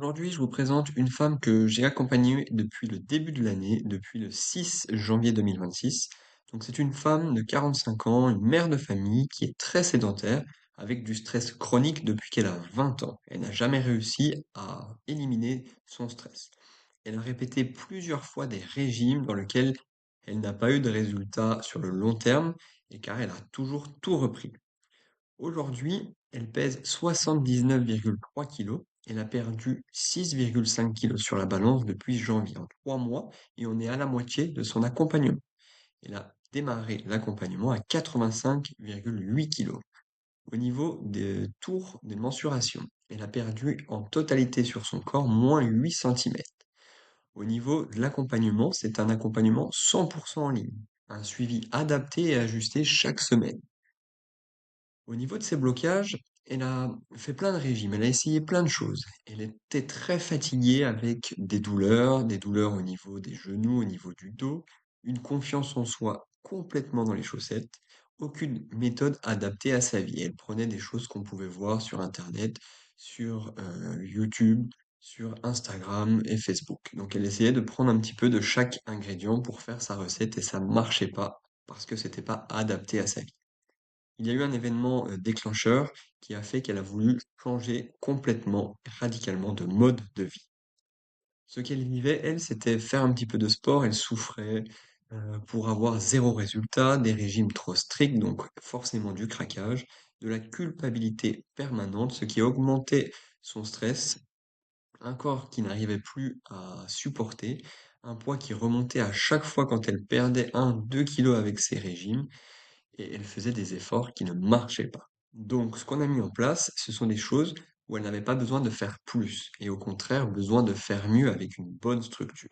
Aujourd'hui, je vous présente une femme que j'ai accompagnée depuis le début de l'année, depuis le 6 janvier 2026. Donc, c'est une femme de 45 ans, une mère de famille qui est très sédentaire, avec du stress chronique depuis qu'elle a 20 ans. Elle n'a jamais réussi à éliminer son stress. Elle a répété plusieurs fois des régimes dans lesquels elle n'a pas eu de résultats sur le long terme, et car elle a toujours tout repris. Aujourd'hui, elle pèse 79,3 kilos. Elle a perdu 6,5 kilos sur la balance depuis janvier, en 3 mois, et on est à la moitié de son accompagnement. Elle a démarré l'accompagnement à 85,8 kilos. Au niveau des tours des mensurations, elle a perdu en totalité sur son corps moins 8 centimètres. Au niveau de l'accompagnement, c'est un accompagnement 100% en ligne, un suivi adapté et ajusté chaque semaine. Au niveau de ses blocages, elle a fait plein de régimes, elle a essayé plein de choses. Elle était très fatiguée avec des douleurs au niveau des genoux, au niveau du dos, une confiance en soi complètement dans les chaussettes, aucune méthode adaptée à sa vie. Elle prenait des choses qu'on pouvait voir sur Internet, sur YouTube, sur Instagram et Facebook. Donc elle essayait de prendre un petit peu de chaque ingrédient pour faire sa recette et ça marchait pas parce que c'était pas adapté à sa vie. Il y a eu un événement déclencheur qui a fait qu'elle a voulu changer complètement, radicalement de mode de vie. Ce qu'elle vivait, elle, c'était faire un petit peu de sport. Elle souffrait pour avoir zéro résultat, des régimes trop stricts, donc forcément du craquage, de la culpabilité permanente, ce qui augmentait son stress, un corps qui n'arrivait plus à supporter, un poids qui remontait à chaque fois quand elle perdait 1, 2 kilos avec ses régimes, et elle faisait des efforts qui ne marchaient pas. Donc, ce qu'on a mis en place, ce sont des choses où elle n'avait pas besoin de faire plus, et au contraire, besoin de faire mieux avec une bonne structure.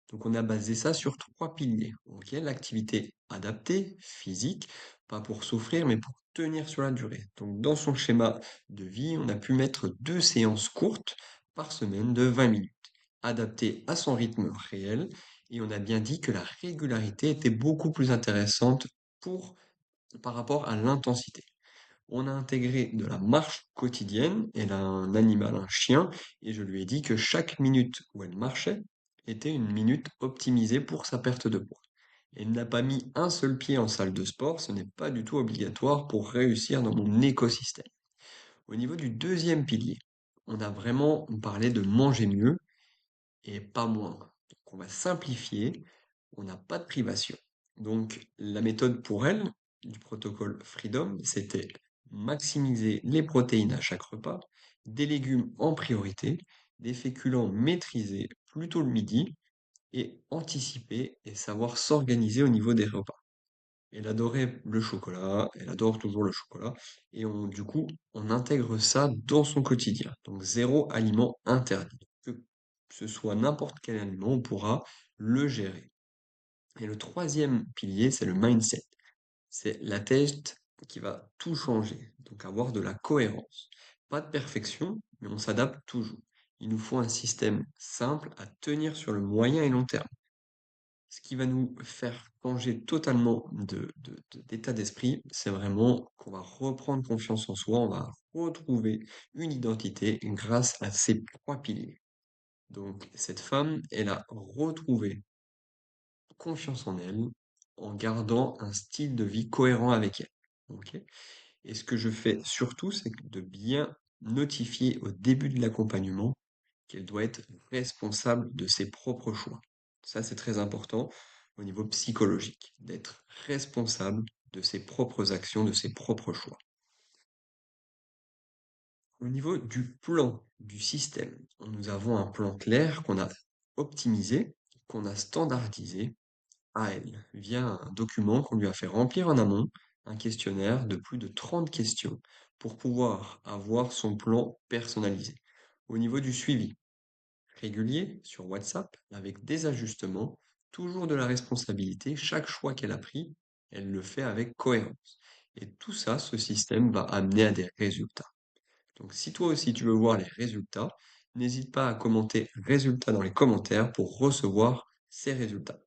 Donc, on a basé ça sur 3 piliers. Ok, l'activité adaptée, physique, pas pour souffrir, mais pour tenir sur la durée. Donc, dans son schéma de vie, on a pu mettre 2 séances courtes par semaine de 20 minutes, adaptées à son rythme réel, et on a bien dit que la régularité était beaucoup plus intéressante pour par rapport à l'intensité. On a intégré de la marche quotidienne. Elle a un animal, un chien, et je lui ai dit que chaque minute où elle marchait était une minute optimisée pour sa perte de poids. Elle n'a pas mis un seul pied en salle de sport, ce n'est pas du tout obligatoire pour réussir dans mon écosystème. Au niveau du deuxième pilier, on a vraiment parlé de manger mieux et pas moins. Donc on va simplifier, on n'a pas de privation. Donc la méthode pour elle, du protocole Freedom, c'était maximiser les protéines à chaque repas, des légumes en priorité, des féculents maîtrisés plutôt le midi, et anticiper et savoir s'organiser au niveau des repas. Elle adorait le chocolat, elle adore toujours le chocolat, et du coup, on intègre ça dans son quotidien. Donc zéro aliment interdit. Que ce soit n'importe quel aliment, on pourra le gérer. Et le troisième pilier, c'est le mindset. C'est la tête qui va tout changer. Donc avoir de la cohérence. Pas de perfection, mais on s'adapte toujours. Il nous faut un système simple à tenir sur le moyen et long terme. Ce qui va nous faire changer totalement d'état d'esprit, c'est vraiment qu'on va reprendre confiance en soi, on va retrouver une identité grâce à ces 3 piliers. Donc, cette femme, elle a retrouvé confiance en elle en gardant un style de vie cohérent avec elle. Ok. Et ce que je fais surtout, c'est de bien notifier au début de l'accompagnement qu'elle doit être responsable de ses propres choix. Ça, c'est très important au niveau psychologique, d'être responsable de ses propres actions, de ses propres choix. Au niveau du plan, du système, nous avons un plan clair qu'on a optimisé, qu'on a standardisé à elle, via un document qu'on lui a fait remplir en amont, un questionnaire de plus de 30 questions, pour pouvoir avoir son plan personnalisé. Au niveau du suivi, régulier sur WhatsApp, avec des ajustements, toujours de la responsabilité, chaque choix qu'elle a pris, elle le fait avec cohérence. Et tout ça, ce système va amener à des résultats. Donc si toi aussi tu veux voir les résultats, n'hésite pas à commenter résultats dans les commentaires pour recevoir ces résultats.